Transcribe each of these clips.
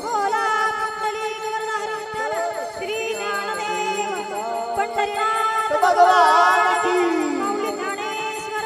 बोला पुंडलिक वरदाहरी विठ्ठल श्री ज्ञानदेव पंढरीनाथ भगवान की माऊली ज्ञानेश्वर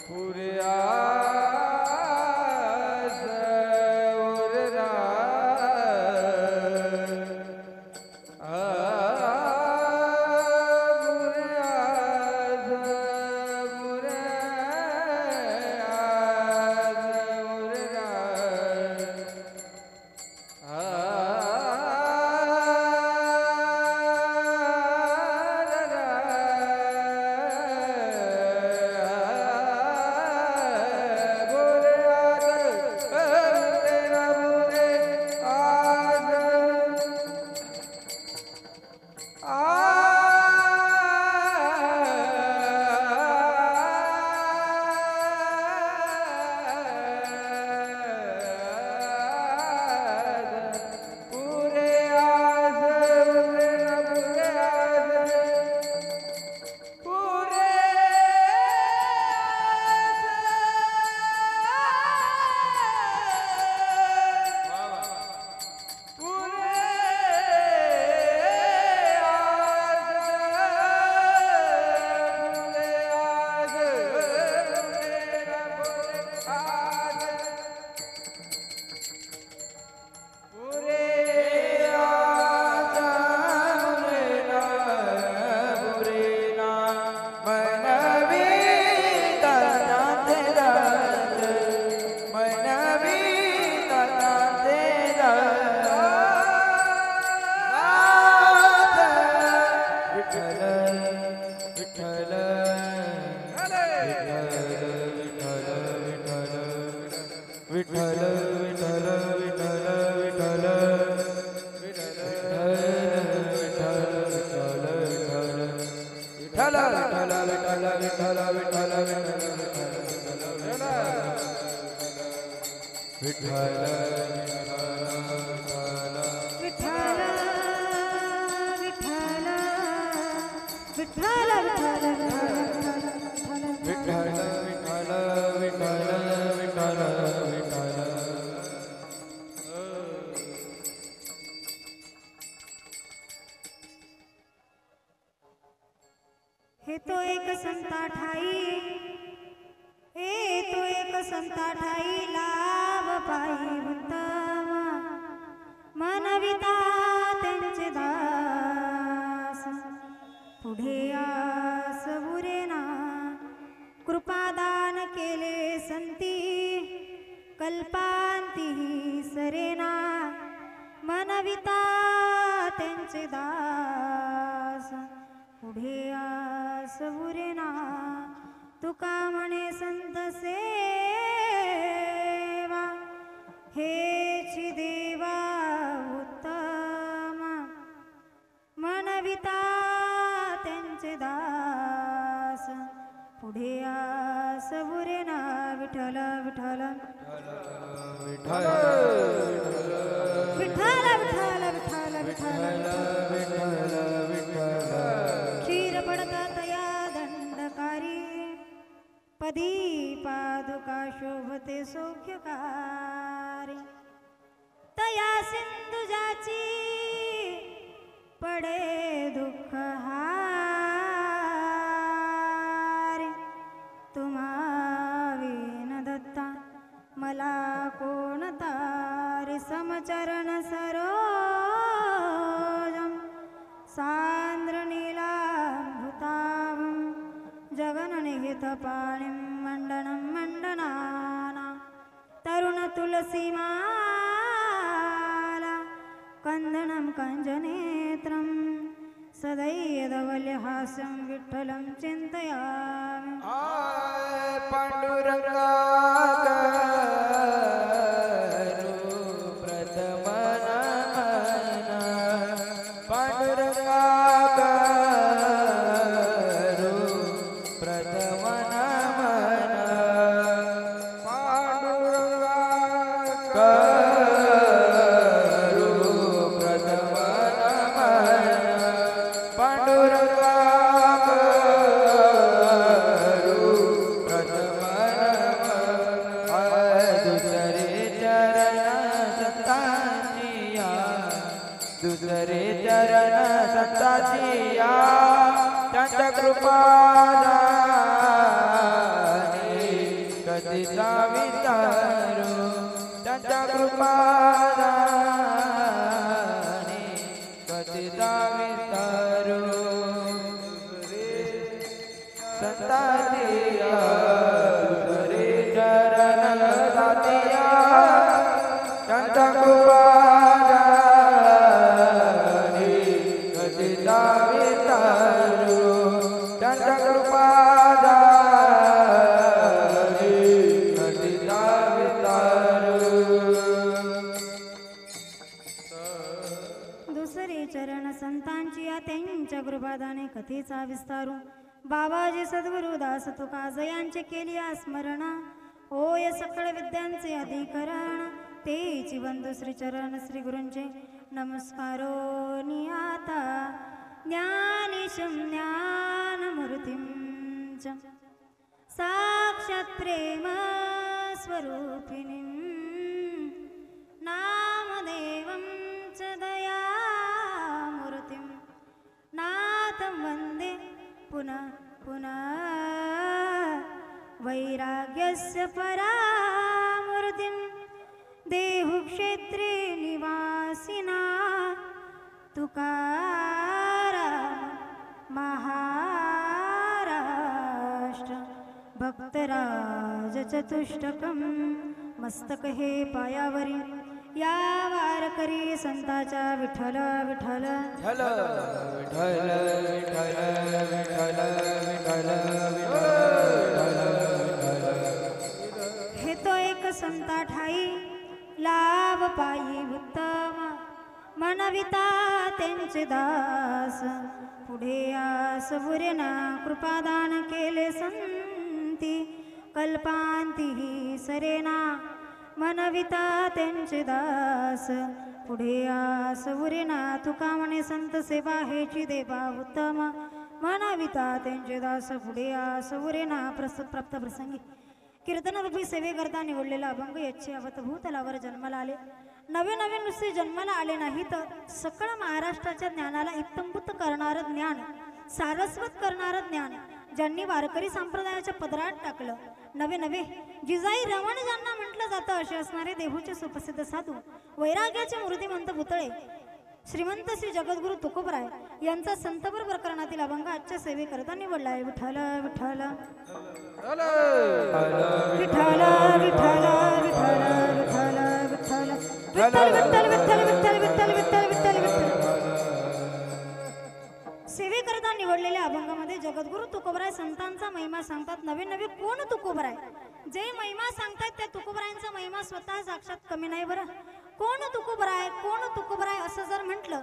पूरे विठ्ठल विठ्ठल विठ्ठल विठ्ठल हे तो एक संता ठाई, हे तो एक संता ठाई, लाभ पायी उत्तम मनविता त्यांचे दास, पुढे आस उरेना कृपादान केले संती, कल्पांती सरेना मनविता त्यांचे दास, पुढे आस उरेना तुका म्हणे संत सेवा, हेची देवा उत्तम मनविता त्यांचे दास, पुढे आस उरेना विठ्ठल विठ्ठल विठ्ठल विठ्ठल विठ्ठल विठ्ठल क्षीर पडतात या दंडकारी, पदी पादुका शोभते सौख्यकारी, तया सिंधुजाची पडे दुःख हारी, तुम्हा विन दत्ता मला कोण तारे, समचरण सरोजम सांद्र नीलाभृतावं जगन्निहित पाणिं मंडनं मंडनाना, तरुण तुलसी माला कंदनं कंजनेत्रं, सदैवल्यहास्यं विठ्ठलं चिन्तयामि। पांडुरंगा दुसरे चरण संताचिया, त्यांच्या कृपा कधीचा विचारू, त्यांच्या कृपा कधीचा विचारू, संताचिया दुसरे चरण संताचिया, त्यांच्या कृपा चरण संतांची या त्यांच्या कृपादाने कथेचा विस्तारू, बाबाजी सद्गुरु दास तुकाजयांचे केली स्मरण, होय सकळ विद्यांचे अधिकरण, तेची बंधू श्री चरण श्री गुरूंचे नमस्कारो नियाता, ज्ञानेशं ज्ञानमूर्तिं च साक्षात् प्रेम स्वरूपिणीं, नामदेवं च दयामूर्तिं, नाथं वन्दे पुनः पुनः, वैराग्यस्य परामूर्तिं, देहुक्षेत्रे निवासिना तुकाराम महाराष्ट्र, भक्तराज चतुष्टकं मस्तक हे पायावरी, या वारकरी संताच्या विठ्ठल विठ्ठल विठ्ठल विठ्ठल विठ्ठल विठ्ठल विठ्ठल विठ्ठल संता ठाई लाभ पायी उत्तम मनविता त्यांचे दास पुढे आस बुरेना कृपादान केले संती कल्पांतीही सरेना मनविता त्यांचे दास पुढे आस बुरेना तुका म्हणे संत सेवा हेची देवा उत्तम मनविता त्यांचे दास पुढे आस बुरेना प्राप्त प्रसंगी कीर्तनरूपी सेवेकरता निवडलेला अभंग याचे अवतभूतलावर जन्माला आले. नवे नवे नुसते जन्माला आले नाही तर सकळ महाराष्ट्राच्या ज्ञानाला इत्तंभूत करणारं ज्ञान सारस्वत करणारं ज्ञान ज्यांनी वारकरी संप्रदायाच्या पदरात टाकलं. नवे नवे जिजाई रमण ज्यांना म्हटलं जातं असे असणारे देहूचे सुप्रसिद्ध साधू वैराग्याचे मूर्तिमंत पुतळे श्रीमंत श्री जगद्गुरु तुकोबराय यांचा संतपर प्रकरणातील अभंग आजच्या सेवेकरता निवडला आहे. विठ्ठल विठ्ठल विठ्ठल विठ्ठल विठ्ठल विठ्ठल विठ्ठल विठ्ठल विठ्ठल विठ्ठल विठ्ठल विठ्ठल विठ्ठल सेवेकरता निवडलेल्या अभंगामध्ये जगद्गुरु तुकोबराय संतांचा महिमा सांगतात. नवे नवे कोण तुकोबराय जे महिमा सांगतात त्या तुकोबरायांचा महिमा स्वतः साक्षात कमी नाही बरं. कोण तुकोबराय असं जर म्हटलं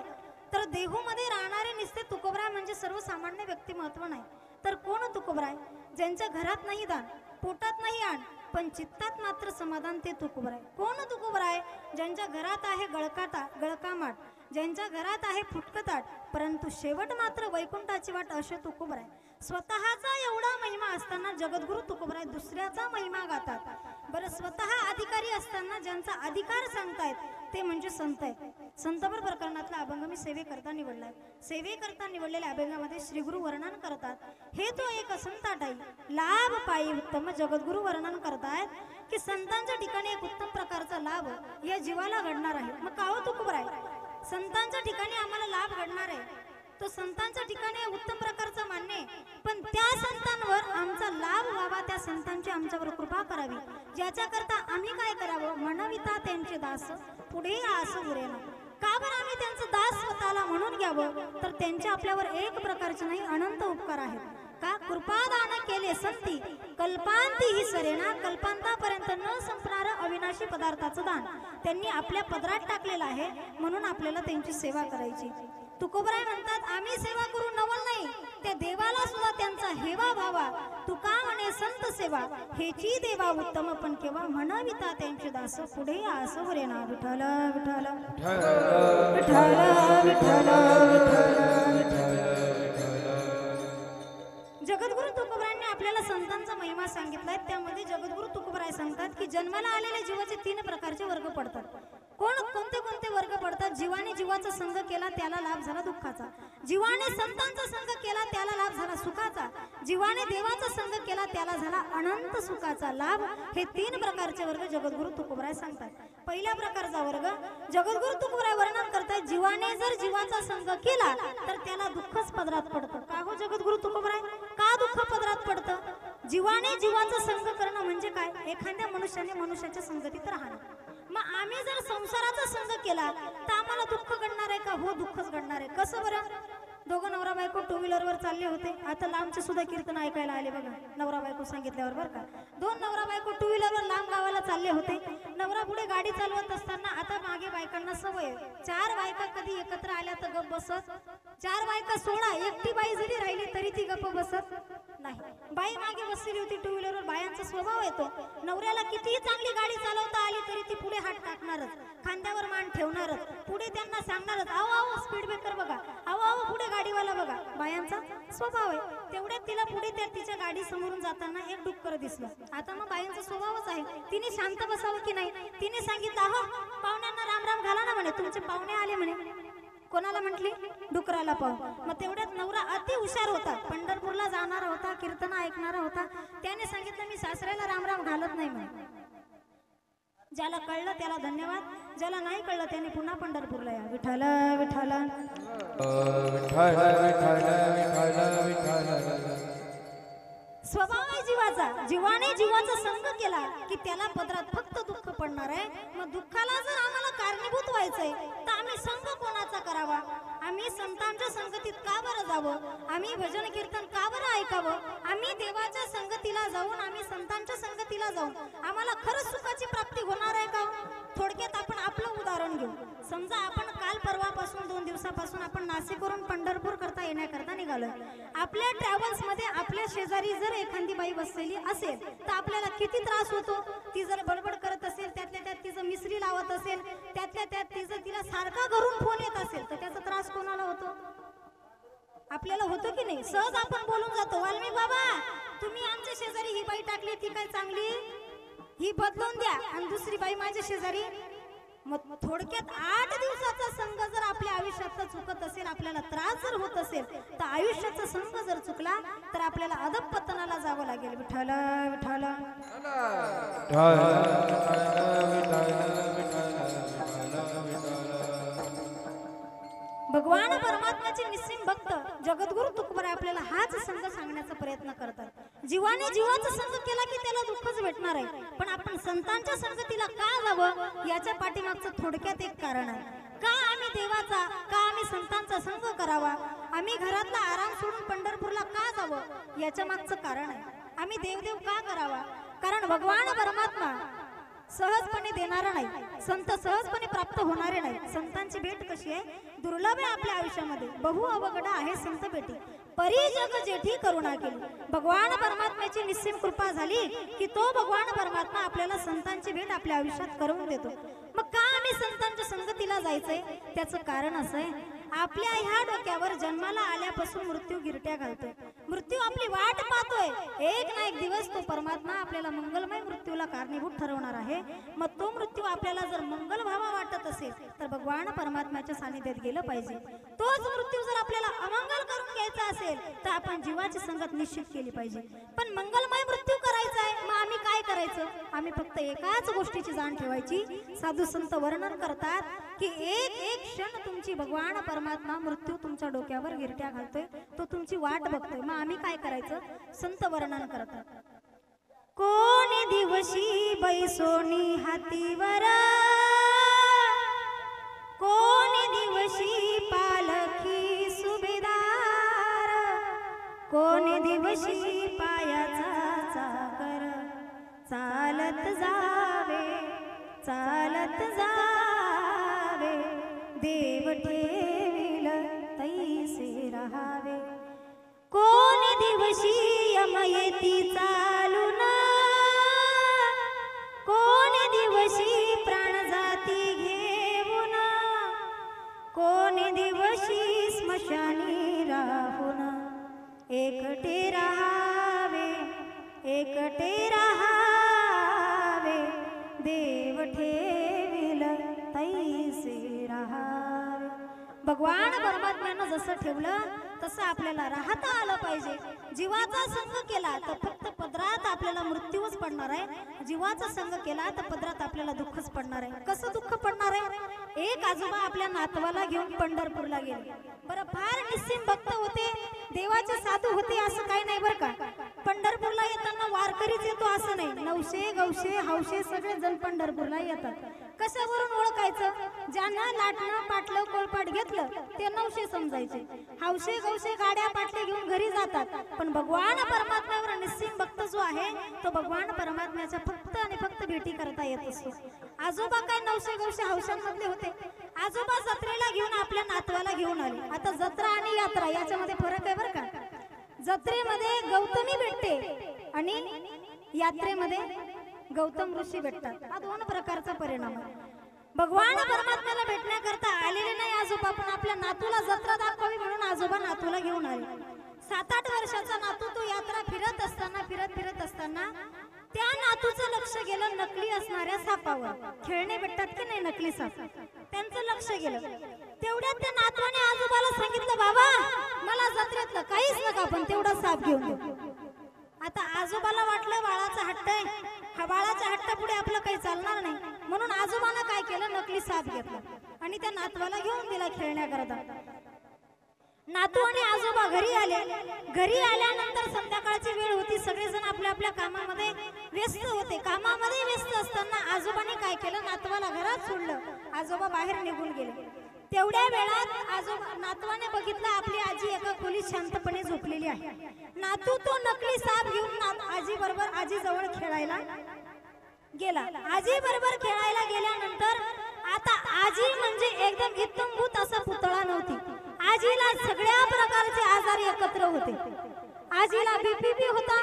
तर देहूमध्ये राहणारे निस्ते तुकोबराय म्हणजे सर्वसामान्य व्यक्तिमत्व नाही तर कोण तुकोबराय ज्यांच्या घरात नाही दान पोटात नाही आण पण चित्तात मात्र समाधान ते तुकोबराय. कोण तुकोबराय ज्यांच्या घरात आहे गळकामाट ज्यांच्या घरात आहे फुटकताट परंतु शेवट मात्र वैकुंठाची वाट असे तुकोबराय. स्वतःचा एवढा महिमा असताना जगद्गुरु तुकोबराय दुसऱ्याचा महिमा गातात. बरं स्वतः अधिकारी असताना ज्यांचा अधिकार सांगतायत ते म्हणजे संत आहेत. संतपर प्रकरणातला अभंग मी सेवेकरता निवडलाय. सेवेकरता निवडलेल्या अभंगामध्ये श्रीगुरु वर्णन करतात. हे तो एक संताटाई लाभ पायी उत्तम जगद्गुरु वर्णन करतायत की संतांच्या ठिकाणी एक उत्तम प्रकारचा लाभ या जीवाला घडणार आहे. मग का हो तुकोबराय संतांच्या ठिकाणी आम्हाला लाभ घडणार आहे तो संतांच्या ठिकाणी उत्तम प्रकारचा मान्य पण त्या संतांवर आमचा लाभ व्हावा त्या संतांची आमच्यावर कृपा करावी ज्याच्या करता आम्ही काय करावं म्हणविता त्यांचे दास पुढे आस उरेना. का बरं आम्ही त्यांचं दास स्वतःला म्हणून घ्यावं तर त्यांचे आपल्यावर एक प्रकारचे नाही अनंत उपकार आहेत. का कृपादान केले संती कल्पांती ही सरेना कल्पांतापर्यंत न संपणार अविनाशी पदार्थाचं दान त्यांनी आपल्या पदरात टाकलेलं आहे म्हणून आपल्याला त्यांची सेवा करायची. तुकोबराय म्हणतात आम्ही सेवा करू नवल नाही त्या देवाला सुद्धा त्यांचा हेवा व्हावा. तुका म्हणे संत सेवा हेची देवा उत्तम पण केव्हा म्हणविता त्यांचे दास पुढे आस वरेना. विठ्ठल विठ्ठल विठ्ठल विठ्ठल विठ्ठल. जगद्गुरु तुकोबरायांनी आपल्याला संतांचा महिमा सांगितलाय. त्यामध्ये जगद्गुरु तुकोबराय सांगतात की जन्माला आलेल्या जीवाचे 3 प्रकारचे वर्ग पडतात. कोणते कोणते वर्ग पडतात. जीवाने जीवाचा संग केला त्याला लाभ झाला दुःखाचा. जीवाने संतांचा संग केला त्याला लाभ झाला सुखाचा. जीवाने देवाचा संग केला त्याला झाला अनंत सुखाचा लाभ. हे 3 प्रकारचे वर्ग जगद्गुरु तुकोबराय सांगतात. पहिल्या प्रकारचा वर्ग जगद्गुरु तुकोबराय वर्णन करतात जीवाने जर जीवाचा संग केला तर त्याला दुःखच पदरात पडतं. का हो जगद्गुरु तुकोबराय का दुःख पदरात पडतं. जीवाने जीवाचा संग करणं म्हणजे काय एखाद्या मनुष्याने मनुष्याच्या संगतीत राहणं. मग आम्ही जर संसाराचा संग केला तर आम्हाला दुःख घडणार आहे का हो दुःखच घडणार आहे. कसं बरं दोघं नवरा बायको 2 व्हीलरवर चालले होते. आता लांबचे सुद्धा कीर्तन ऐकायला आले बघा नवरा बायको सांगितल्यावर बरं का. 2 नवरा बायको 2 व्हीलरवर लांब गावाला चालले होते. नवरा पुढे गाडी चालवत असताना आता मागे बायकांना सवय 4 बायका कधी एकत्र आल्या तर गप्प बसत 4 बायका सोडा एकटी बाई जरी राहिली तरी ती गप्प बसत नाही. बाई मागे बसलेली होती 2 व्हीलरवर. बायांचा स्वभाव येतो नवऱ्याला कितीही चांगली गाडी चालवता आली तरी ती पुढे हात टाकणारच खांद्यावर मान ठेवणारच पुढे त्यांना सांगणारच आओ आओ स्पीड ब्रेकर बघा आओ आओ पुढे गाडीवाला बघा. बायांचा स्वभाव आहे. तेवढ्यात तिला पुढे त्या तिच्या गाडी समोरून जाताना एक डुक्कर दिसलं. आता मग बायांचा स्वभावच आहे तिने शांत बसावं की नाही. तिने सांगितलं अहो पाहुण्यांना राम राम घाला ना म्हणे तुमचे पाहुणे आले म्हणे. कोणाला म्हटली डुकराला पाहू. मग तेवढ्यात नवरा अति हुशार होता पंढरपूरला जाणारा होता कीर्तन ऐकणारा होता. त्याने सांगितलं मी सासऱ्याला राम राम घालत नाही म्हणे. ज्याला कळलं त्याला धन्यवाद ज्याला नाही कळलं त्याने पुन्हा पंढरपूरला या. विठ्ठल विठ्ठल स्वभाव आहे जीवाचा. जीवाने जीवाचा संग केला की त्याला पदरात फक्त दुःख पडणार आहे. मग दुःखाला जर आम्हाला कारणीभूत व्हायचंय तर आम्ही संग कोणाचा करावा. आम्ही संतांच्या संगतीत का बरं जावं, आम्ही भजन कीर्तन का बरं ऐकावं, आम्ही देवाच्या संगतीला जाऊन, आम्ही संतांच्या संगतीला जाऊन आम्हाला खरंच सुखाची प्राप्ती होणार आहे का? थोडक्यात आपण आपलं उदाहरण घेऊ. समजा आपण काल परवापासून 2 दिवसापासून आपण नाशिकवरून पंढरपूर करता येण्याकरता निघालोय. आपल्या ट्रॅव्हल्स मध्ये आपल्या शेजारी जर एखादी बाई बसलेली असेल तर आपल्याला किती त्रास होतो. ती जर बडबड करत असेल, त्यातल्या त्यात तिचं मिसरी लावत असेल, त्यातल्या त्यात तिला सारखा घरून फोन येत असेल तर त्याचा त्रास कोणाला होतो? आपल्याला होतो की नाही? सहज आपण बोलून जातो, वाल्मिक बाबा तुम्ही आमच्या शेजारी ही बाई टाकली, ती काय चांगली, ही बदलून द्या, आणि दुसरी बाई माझ्या शेजारी. मग थोडक्यात 8 दिवसाचा संघ जर आपल्या आयुष्यात चुकत असेल, आपल्याला त्रास जर होत असेल, तर आयुष्याचा संघ जर चुकला तर आपल्याला अधपतनाला जावं लागेल. विठ्ठल विठ्ठल भगवान परमात्म्याचे निस्सिम भक्त जगद्गुरु तुकोबराय आपल्याला हाच संघ सांगण्याचा प्रयत्न करतात. जीवाने जीवाचा संघ केला की त्याला दुःखच भेटणार आहे, पण आपण संतांच्या संगतीला का जावं याच्या पाठीमागचं थोडक्यात एक कारण आहे. का आम्ही देवाचा, का आम्ही संतांचा संघ करावा, आम्ही घरातला आराम सोडून पंढरपूरला का जावं याच्या मागचं कारण आहे. आम्ही देवदेव का करावा? कारण भगवान परमात्मा सहजपणे देणारा नाही, संत सहजपणे प्राप्त होणारे नाही. संतांची भेट कशी आहे? दुर्लभ आहे आपल्या आयुष्यामध्ये. बहु अवघड आहे संत भेटी, परी जग जेठी करुणा केली. भगवान परमात्म्याची निस्सीम कृपा झाली की तो भगवान परमात्मा आपल्याला संतांची भेट आपल्या आयुष्यात करून देतो. मग का आम्ही संतांच्या संगतीला जायचंय? त्याचं कारण असं आहे, आपल्या ह्या डोक्यावर जन्माला आल्यापासून मृत्यू गिरट्या घालतोय. मृत्यू आपली वाट पाहतोय. एक ना एक दिवस तो परमात्मा आपल्याला मंगलमय मृत्यूला कारणीभूत ठरवणार आहे. मग तो मृत्यू आपल्याला जर मंगल व्हावा वाटत असेल तर भगवान परमात्म्याच्या सानिध्यात गेलं पाहिजे. तोच मृत्यू जर आपल्याला अमंगल करून घ्यायचा असेल तर आपण जीवाची संगत निश्चित केली पाहिजे. पण मंगलमय मृत्यू करायचा आहे, मग आम्ही काय करायचं? आम्ही फक्त एकाच गोष्टीची जाण ठेवायची. साधू संत वर्णन करतात की एक एक क्षण तुमची भगवान परमात्मा मृत्यू तुमच्या डोक्यावर गिरट्या घालतोय, तो तुमची वाट बघतोय. मग आम्ही काय करायचं? संत वर्णन करतात, कोणी दिवशी बैसोनी हातीवर, कोणी दिवशी पालखी सुभेदार, कोणी दिवशी पायाचा चाकर, चालत जावे चालत जावे, देव ठेविल तैसे रहावे. कोणी दिवशी यम येती चालून, कोणी दिवशी प्राण जाती घेऊन, कोणी दिवशी स्मशानी राहून, एकटे रहावे एकटे रहावे, देव ठेविल तैसे रहावे. भगवान परमात्म्यानं जसं ठेवलं तसं आपल्याला राहता आलं पाहिजे. जीवाचा संग केला तर फक्त पदरात आपल्याला मृत्यूच पडणार आहे. जीवाचा संग केला तर पदरात आपल्याला दुःखच पडणार आहे. कसं दुःख पडणार आहे? एक आजोबा आपल्या नातवाला घेऊन पंढरपूरला गेले. बरं, फार निस्सीम भक्त होते, देवाचे साधू होते, असं काही नाही बरं का. पंढरपूरला येताना वारकरीच येतो असं नाही. नवशे गवशे हौशे सगळे जण पंढरपूरला येतात. कशावरून ओळखायचं? ज्यांना लाटणं पाटलं कोळपाट घेतलं ते नवशे समजायचे. हौशे गवशे गाड्या पाटले घेऊन घरी जातात. पण भगवान परमात्म्यावर निस्सीम भक्त जो आहे तो भगवान परमात्म्याच्या फक्त आणि फक्त भेटी करता येत असतो. आजोबा काय नवशे गवशे हौशांमधले होते? आजोबा जत्रेला घेऊन आपल्या नातवाला घेऊन आले. आता जत्रा आणि यात्रा याच्यामध्ये फरक आहे बरं का. जत्रेमध्ये गौतमी भेटते आणि यात्रेमध्ये गौतम ऋषी भेटतात. हा 2 प्रकारचा परिणाम आहे. भगवान परमात्म्याला भेटण्याकरता आलेले नाही आजोबा, पण आपल्या नातूला जत्रा दाखवावी म्हणून आजोबा नातूला घेऊन आले. 7-8 वर्षाचा नातू तो यात्रा फिरत असताना त्या नातूचं लक्ष गेलं नकली असणाऱ्या सापावर. खेळणे भेटतात की नाही नकली साप, त्यांचं लक्ष गेलं. तेवढ्यात त्या नातवाने आजोबाला सांगितलं, बाबा मला जत्रेतलं काहीच नका, पण तेवढा साप घेऊन दे. आता आजोबाला वाटलं बाळाचा हट्ट आहे, हा बाळाच्या हट्टापुढे आपलं काही चालणार नाही, म्हणून आजोबानं काय केलं, नकली साप घेतला आणि त्या नातवाला घेऊन दिला खेळण्याकरता. नातू आणि आजोबा घरी आले. घरी आल्यानंतर संध्याकाळची वेळ होती, सगळेजण आपल्या आपल्या कामामध्ये व्यस्त होते. कामामध्ये व्यस्त असताना आजोबाने काय केलं, नातवाला घरात सोडलं. आजोबा बाहेर निघून गेले. तेवढ्या वेळात आजोबा नातवाने बघितलं आपली आजी एका खोलीत शांतपणे झोपलेली आहे. नातू तो नकली साप घेऊन आजी बरोबर आजी जवळ खेळायला गेला. आजी बरोबर खेळायला गेल्यानंतर आता आजी म्हणजे एकदम इत्तमभूत असा पुतळा नव्हती. आजीला सगळ्या प्रकारचे आजार एकत्र होते. आजीला बीपी होता,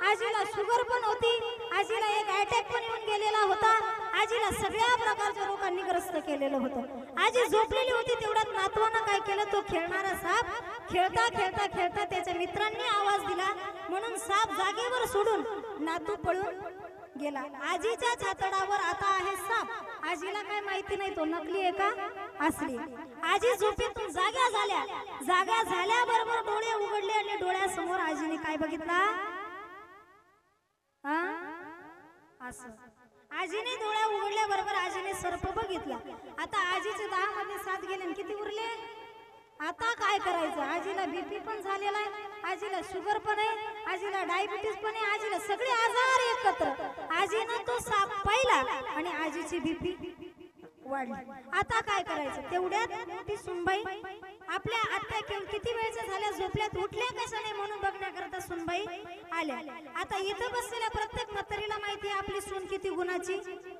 आजीला शुगर पण होती, आजीला एक अटॅक पण येऊन गेलेला होता. आजीला सगळ्या प्रकारच्या रोगांनी ग्रस्त केलेलं होतं. आजी झोपलेली होती. तेवढ्यात नातवानं काय केलं, तो खेळणारा साप खेळता खेळता खेळता त्याच्या मित्रांनी आवाज दिला म्हणून साप जागेवर सोडून नातू पळून गेला. आजीच्या छातडावर आता आहे साप. आजीला काय माहिती नाही तो नकली आहे का असली. आजी झोपेतून जाग्या झाल्याबरोबर डोळे उघडले आणि डोळ्यासमोर आजीने काय बघितला, असं आजीने डोळ्या उघडल्याबरोबर आजीने सर्प बघितला. आता आजीचे 10 मध्ये 7 गेले आणि किती उरले. आता काय करायचं, आजीला बीपी पण झालेला आहे, आजीला शुगर पण आहे, आजीला डायबिटीस पण आहे, आजीला सगळे आजार एकत्र. आजीनं तो साप पाहिला आणि आजीची बीपी वाढली. आता काय करायचं. तेवढ्यात मोठी सुनबाई आपल्या आत्या किती वेळच्या झाल्या झोपल्यात उठल्या कशाने म्हणून बघण्याकरता सुनबाई आल्या. आता इथं बसलेल्या प्रत्येक म्हातारीला माहिती आहे आपली सून किती गुणाची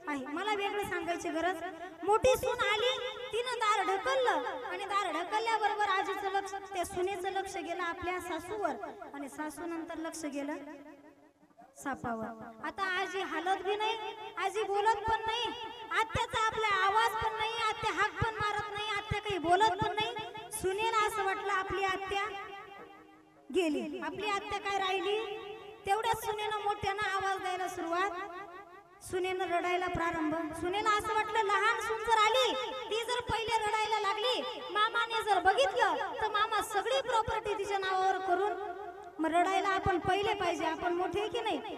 आहे. मला वेगळं सांगायची गरज. मोठी सून आली, तिनं दार ढकललं आणि दार ढकलल्याबरोबर आजीचं लक्ष त्या सुनेचं लक्ष गेलं आपल्या सासूवर आणि सासू नंतर लक्ष गेलं सापावर. आता आजी हालत भी नाही, आजी बोलत पण नाही, आत्याचा आपला आवाज पण नाही, आत्या हाक पण मारत नाही, आत्या काही बोलत पण नाही. सुनेला असं वाटलं आपली आत्या गेली, आपली आत्या काय राहिली. तेवढ्याच सुनेनं मोठ्यानं आवाज द्यायला सुरुवात, सुनेनं रडायला प्रारंभ. सुनेला असं वाटलं लहान सून जर आली, ती जर पहिले रडायला लागली, मामाने जर बघितलं तर मामा सगळी प्रॉपर्टी तिच्या नावावर करून मग रडायला आपण पहिले पाहिजे, आपण मोठे की नाही.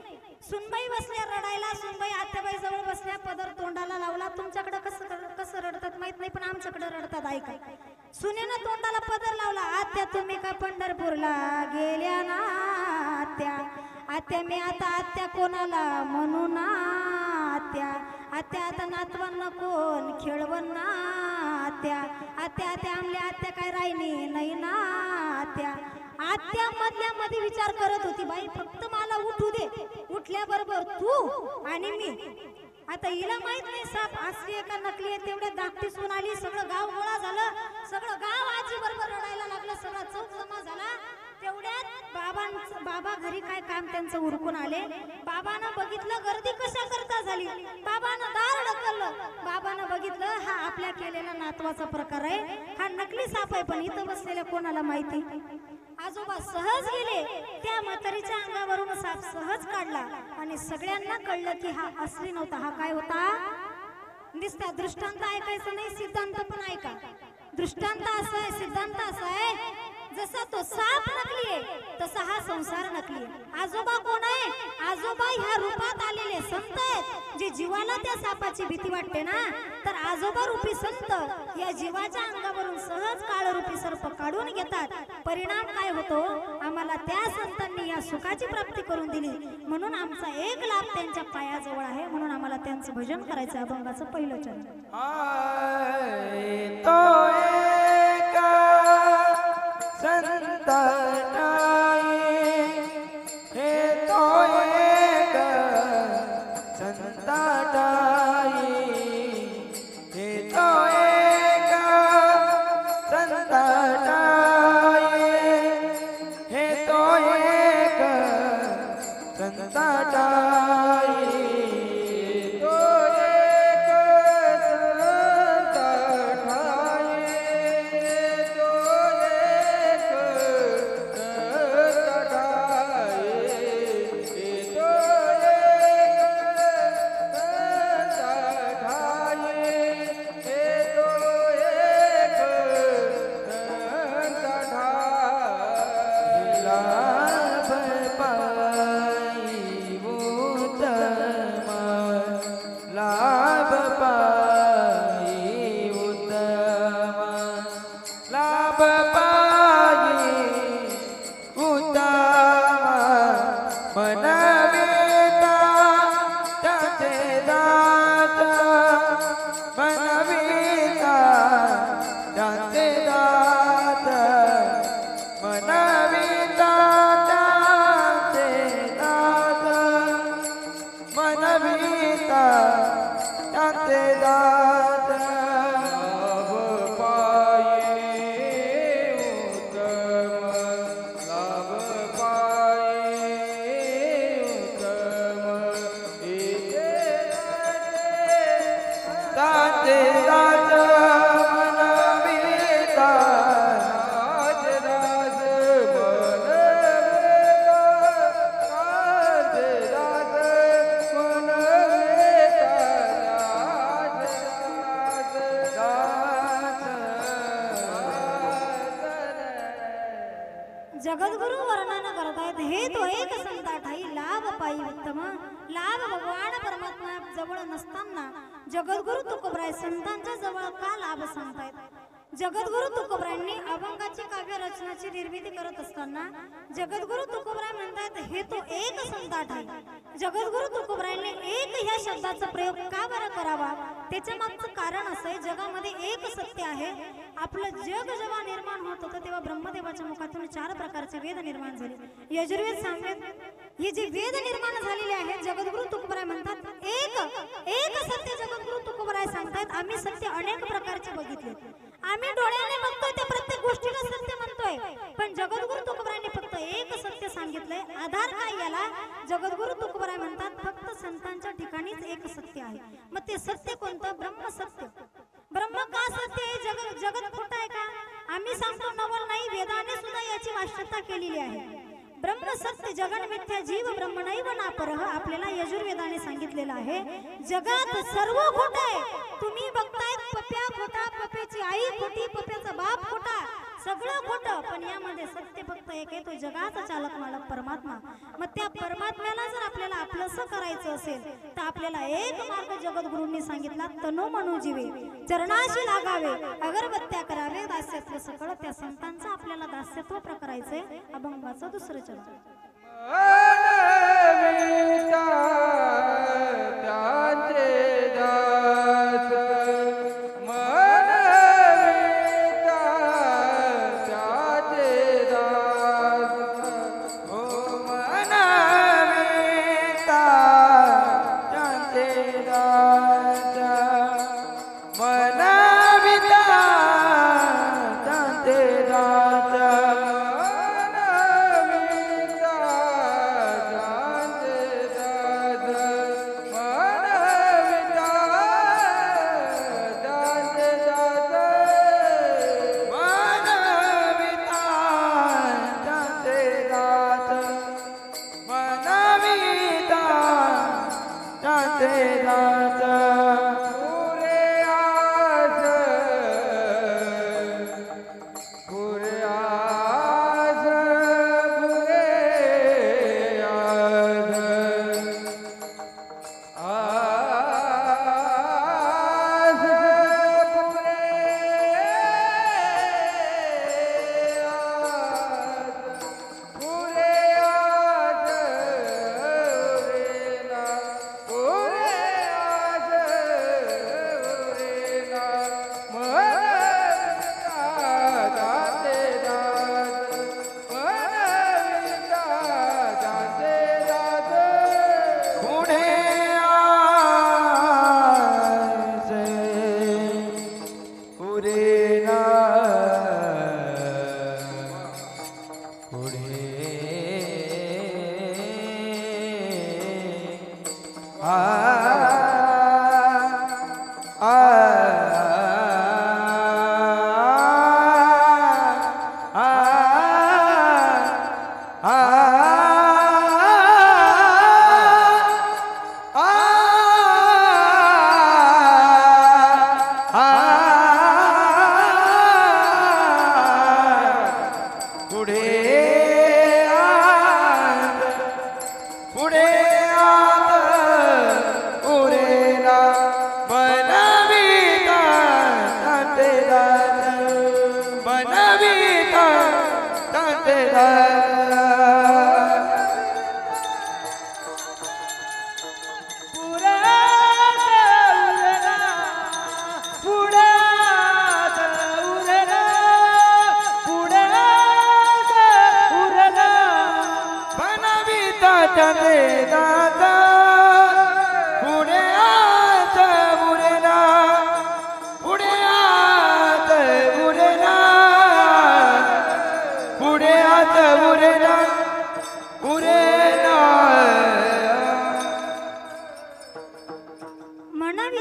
सुनबाई बसल्या रडायला, सुनबाई आत्याबाई जवळ बसल्या, पदर तोंडाला लावला. तुमच्याकडे कसं रडतात माहित नाही पण आमच्याकडे रडतात ऐका. सुनेनं तोंडाला पदर लावला. आत्या तुम्ही का पंढरपूरला गेल्या ना आत्या, आत्या मी आता आत्या कोणाला म्हणू ना आत्या, आत्या आता नातवांना कोण खेळवण ना आत्या, आत्या आत्या आमल्या आत्या काय राहिली नाही ना आत्या. आत्या मधल्या मध्ये विचार करत होती, बाई फक्त मला उठू दे, उठल्याबरोबर तू आणि मी. आता हिला माहित नाही साप असली आहे का नकली आहे. तेवढ्या धाकटी सून आली, सगळं गाव गोळा झालं, सगळं गाव आजी बरोबर रडायला लागलं, सगळा चौक जमा झाला. तेवढ्यात बाबा घरी काय काम त्यांचं उरकून आले. बाबानं बघितलं गर्दी कशा करता झाली, बाबानं दार ढकललं. बाबानं बघितलं हा आपल्या केलेला नातवाचा प्रकार आहे, हा नकली साप आहे. पण इथं बसलेल्या कोणाला माहिती. आजोबा सहज गेले, त्या म्हातारीच्या अंगावरून साप सहज काढला आणि सगळ्यांना कळलं की हा असली नव्हता, हा काय होता. दिसता दृष्टांत ऐकायचं नाही, सिद्धांत पण ऐका. दृष्टांत असा आहे, सिद्धांत असा आहे, जसा तो साप नकली आहे तसा हा संसार नकली आहे. आजोबा कोण आहे, आजोबा ह्या रूपात आलेले संत आहेत. जे जीवाला त्या सापाची भीती वाटते ना, तर आजोबा रूपी संत या जीवाच्या अंगावरून सहज काळ रूपी सर्प काढून घेतात. परिणाम काय होतो, आम्हाला त्या संतांनी या सुखाची प्राप्ती करून दिली म्हणून आमचा एक लाभ त्यांच्या पायाजवळ आहे. म्हणून आम्हाला त्यांचं भजन करायचं. अभंगाचं पहिलं चरण. मनविता त्यांचे दास लाभ पाये उत्तम लाभ पाये उत्तम इथे त्यांचे दास मनविता राजराज जगद्गुरु वर्णन करतायत हे तो एक संता ठाई लाभ पायी उत्तम लाभ भगवान परमात्मा जवळ नसताना जगद्गुरु तुकोबराय संतांच्या जवळ का लाभ सांगतायत जगद्गुरु तुकोबरायांनी अभंगाची काव्य रचनाची निर्मिती करत असताना जगद्गुरु तुकोबराय म्हणतात हे तो एक संता ठाई जगद्गुरु तुकोबरायांनी एक ह्या शब्दाचा प्रयोग का बरं करावा त्याच्या मागचं कारण असं आहे जगामध्ये एक सत्य आहे आपलं जग जेव्हा निर्माण होत होतं तेव्हा ब्रह्मदेवाच्या मुखातून 4 प्रकारचे वेद निर्माण झाले यजुर्वेद सामवेद हे जे वेद निर्माण झालेले आहेत जगद्गुरु तुकोबराय म्हणतात एक सत्य जगद्गुरु तुकोबराय सांगतात आम्ही सत्य अनेक प्रकारचे बघितले आम्ही डोळ्याने बघतोय त्या प्रत्येक गोष्टीला सत्य म्हणतोय पण जगद्गुरु तुकोबरायांनी फक्त एक सत्य सांगितलंय आधार काय याला जगद्गुरु तुकोबराय म्हणतात फक्त संतांच्या ठिकाणीच एक सत्य आहे मग ते सत्य कोणतं ब्रह्म सत्य ब्रह्म का सत्य आहे जगत खोटं आहे का आम्ही सांगतो नवल नाही वेदाने सुद्धा याची वाच्यता केलेली आहे ब्रह्म सत्य जगन मिथ्या जीव ब्रह्म नैव नापरह आपल्याला यजुर्वेदाने सांगितलेलं आहे जगात सर्व खोटं आहे तुम्ही बघताय पप्या खोटा पप्याची आई खोटी पप्याचा बाप खोटा सगळं खोटं पण यामध्ये सत्य फक्त एक आहे तो जगाचा चालक मालक परमात्मा मग त्या परमात्म्याला जर आपल्याला आपलंसं करायचं असेल तर आपल्याला एक मार्ग जगद्गुरूंनी सांगितला तनो मनो जीवे चरणाशी लागावे अगरबत्त्या करावे दास्यत्व सकळ त्या संतांचं आपल्याला दास्यत्व प्रकारायचंय अभंगाचं दुसरं चरण पुढे आत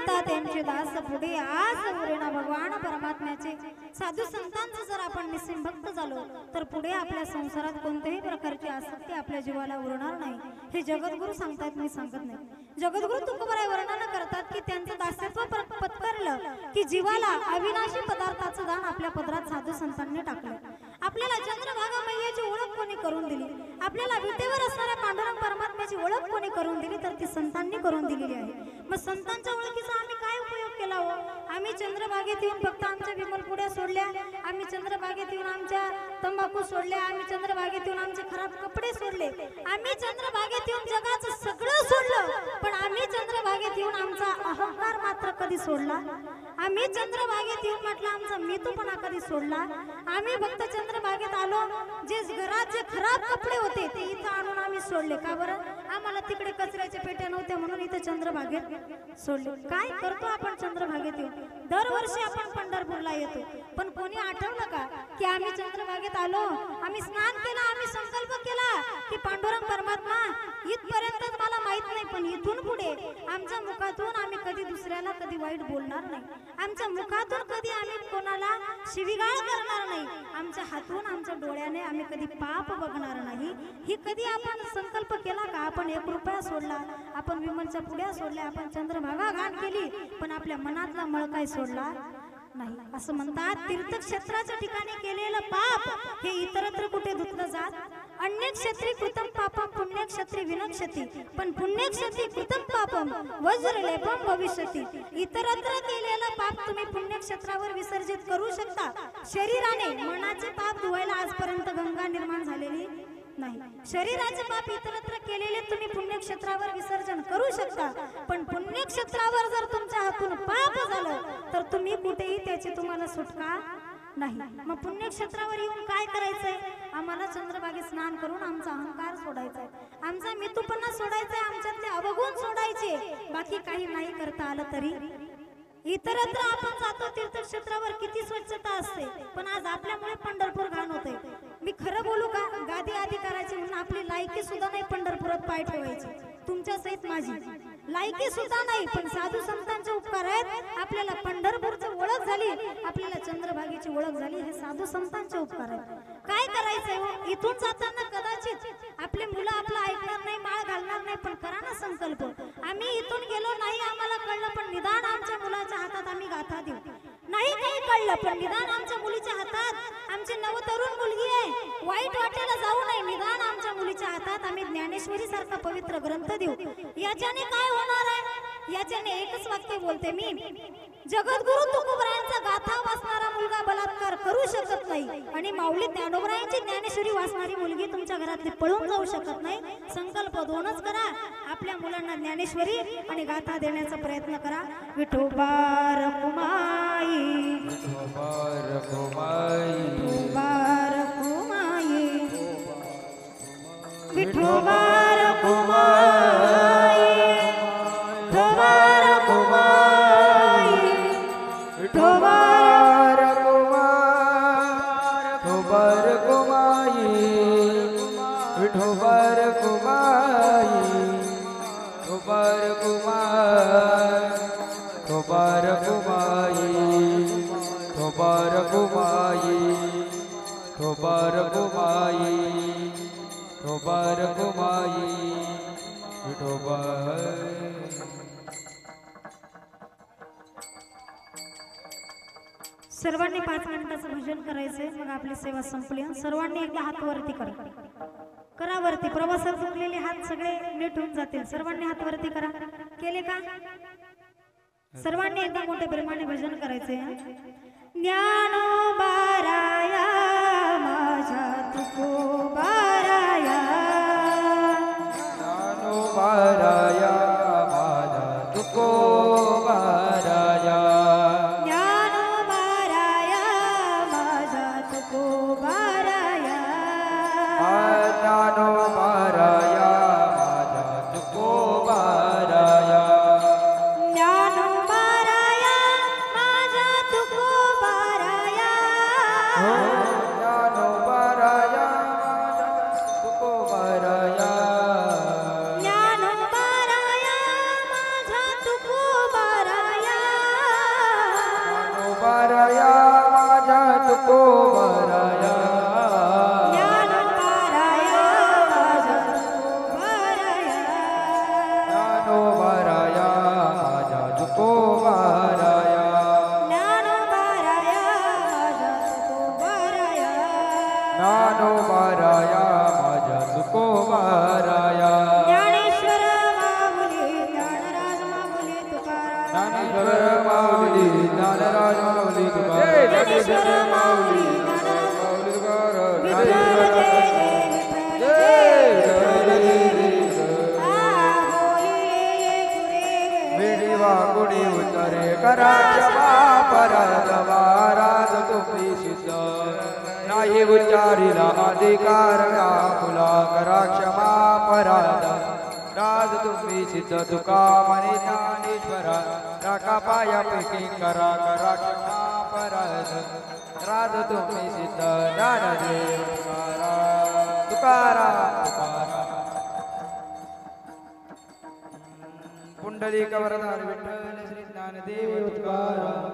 विता त्यांचे दास पुढे आस उरेना भगवान परमात्म्याचे साधू संतांचं जर आपण निस्सिम भक्त झालो तर पुढे आपल्या संसारात कोणत्याही प्रकारची आसक्ती आपल्या जीवाला उरणार नाही. हे जगद्गुरु सांगतात, मी सांगत नाही. जगद्गुरु तुकोबराय वर्णन करतात की त्यांचं दास्यत्व पत्करलं की जीवाला अविनाशी पदार्थाचं दान आपल्या पदरात साधू संतांनी टाकलं. आपल्याला चंद्रभागा मैयाची ओळख कोणी करून दिली, आपल्याला विटेवर असणाऱ्या पांडुरंग परमात्म्याची ओळख कोणी करून दिली तर ती संतांनी करून दिलेली आहे. मग संतांच्या ओळखीचा आम्ही काय उपयोग केला हो? आम्ही चंद्रभागेत येऊन फक्त आमच्या विमल पुड्या सोडल्या, आम्ही चंद्रभागेत येऊन आमच्या तंबाखू सोडल्या, आम्ही चंद्रभागेत येऊन आमचे खराब कपडे सोडले, आम्ही चंद्रभागेत येऊन जगाचं सगळं सोडलं, पण आम्ही चंद्रभागेत येऊन आमचा अहंकार मात्र कधी सोडला? आम्ही चंद्रभागेत येऊन म्हटलं आमचा मीतूपणा कधी सोडला? आम्ही फक्त चंद्रभागेत आलो, जे घरात जे खराब कपडे होते ते इथं आणून आम्ही सोडले. का बरं? आम्हाला तिकडे कचऱ्याच्या पेट्या नव्हत्या म्हणून इथं चंद्रभागेत सोडले. काय करतो आपण चंद्रभागेत येऊन? दरवर्षी आपण पंढरपूरला येतो, पण कोणी आठवलं का की आम्ही चंद्रभागेत आलो, आम्ही स्नान केलं, आम्ही संकल्प केला की पांडुरंग परमात्मा इथपर्यंत मला माहित नाही, पण इथून पुढे आमच्या मुखातून आम्ही कधी दुसऱ्याला कधी वाईट बोलणार नाही, आमच्या मुखातून कधी आम्ही कोणाला शिवीगाळ करणार नाही, आमच्या हातून आमच्या डोळ्याने आम्ही कधी पाप बघणार नाही. ही कधी आपण संकल्प केला का? आपण 1 रुपया सोडला, आपण विमलच्या पुड्या सोडल्या, आपण चंद्रभागा घाण केली, पण आपल्या मनातला मळ काय सोडला नाही. असं म्हणतात तीर्थक्षेत्राच्या ठिकाणी केलेलं पाप हे इतरत्र कुठे धुतलं जात? अन्य क्षेत्री कृतम पापम पुण्यक्षेत्री विनक्षती, पण पुण्यक्षेत्री कृतम पापम वज्रलेपम भविष्यती. इतरत्र केलेलं पाप तुम्ही पुण्यक्षेत्रावर विसर्जित करू शकता. शरीराने मनाचे पाप धुवायला आजपर्यंत गंगा निर्माण झालेली नाही. शरीराचे पाप इतरत्र केलेले तुम्ही पुण्यक्षेत्रावर विसर्जन करू शकता, पण पुण्यक्षेत्रावर जर तुमच्या हातून पाप झालं तर तुम्ही कुठेही त्याची तुम्हाला सुटका नाही. मग पुण्यक्षेत्रावर येऊन काय करायचंय? आम्हाला चंद्रभागेत स्नान करून आमचा अहंकार सोडायचाय, आमचा मितूपणा सोडायचाय, आमच्यातले अवगुण सोडायचे. बाकी काही नाही करता आलं तरी इतरत्र आपण जातो तीर्थक्षेत्रावर किती स्वच्छता असते, पण आज आपल्यामुळे पंढरपूर घाण होते. मी खरं बोलू का? गादी आदी करायची म्हणून आपली लायकी सुद्धा नाही पंढरपुरात पाय ठेवायची. तुमच्या सहित माझी लायकी सुद्धा नाही, पण साधू संतांचे उपकार आहेत. आपल्याला पंढरपूरची ओळख झाली, आपल्याला चंद्रभागेची ओळख झाली, हे साधू संतांचे उपकार आहेत. काय करायचंय हो? इथून जाताना कदाचित आपले मुलं आपलं ऐकणार नाही, माळ घालणार नाही, पण करा ना संकल्प. आम्ही इथून गेलो नाही, आम्हाला कळलं, पण निदान आमच्या मुलाच्या हातात आम्ही गाथा देऊ. नाही काही कळलं, पण निदान आमच्या मुलीच्या हातात, आमची नवतरुण मुलगी आहे, वाईट वाटेला जाऊ नये, निदान आमच्या मुलीच्या हातात आम्ही ज्ञानेश्वरी सारखा पवित्र ग्रंथ देऊ. याच्याने काय होणार आहे? याच्याने एकच वाक्य बोलते मी, जगद्गुरु तुकोबरायांचा गाथा वाचणारा मुलगा बलात्कार करू शकत नाही आणि माऊली ज्ञानोबरायांची ज्ञानेश्वरी वाचणारी मुलगी तुमच्या घरातली पळून जाऊ शकत नाही. संकल्प दोनच करा, आपल्या मुलांना ज्ञानेश्वरी आणि गाथा देण्याचा प्रयत्न करा. विठोबा रखुमाई, विठोबा रखुमाई, विठोबा रखुमाई, विठोबा रखुमाई, विठोबा रखुमाई, विठोबा रखुमाई, विठोबा रखुमाई, विठोबा रखुमाई, विठोबा रखुमाई, विठोबा रखुमाई, विठोबा रखुमाई, विठोबा रखुमाई, विठोबा. सर्वांनी 5 मिनिटाचं भजन करायचंय, मग आपली सेवा संपली. सर्वांनी एकदा हात वरती करा, करा वरती. प्रवासात चुकलेले हात सगळे नीट होऊन जातील. सर्वांनी हात वरती करा. केले का? सर्वांनी एकदा मोठ्या प्रेमाने भजन करायचंय. ज्ञानोबाराया माझ्या तुकोबाराया, ज्ञानोबाराया माझ्या तुकोबाराया, ज्ञानोबाराया माझ्या तुकोबाराया, ज्ञानोबाराया माझ्या तुकोबाराया, ज्ञानोबाराया माझ्या तुकोबाराया, ज्ञानोबाराया माझ्या ज्ञानेश्वर माऊली ज्ञानराज माऊली तुकाराम ज्ञानेश्वर माऊली ज्ञानराज माऊली तुकाराम विठ्ठल जय जय विठ्ठल जय वेडी वाकुडी उतरे करा क्षमा परतवाराज तुम्ही सिद्ध नाही उच्चारीला अधिकार फुला करा क्षमा पराध राज तुम्ही सिद्ध तुका म्हणे ज्ञानेश्वरा राका पायापैकी करा करा क्षमा पराध राज तुम्ही सिद्ध ज्ञानदेव तुकाराम तुकाराम पुंडलिक वरदान विठ्ठल श्री ज्ञानदेव तुकाराम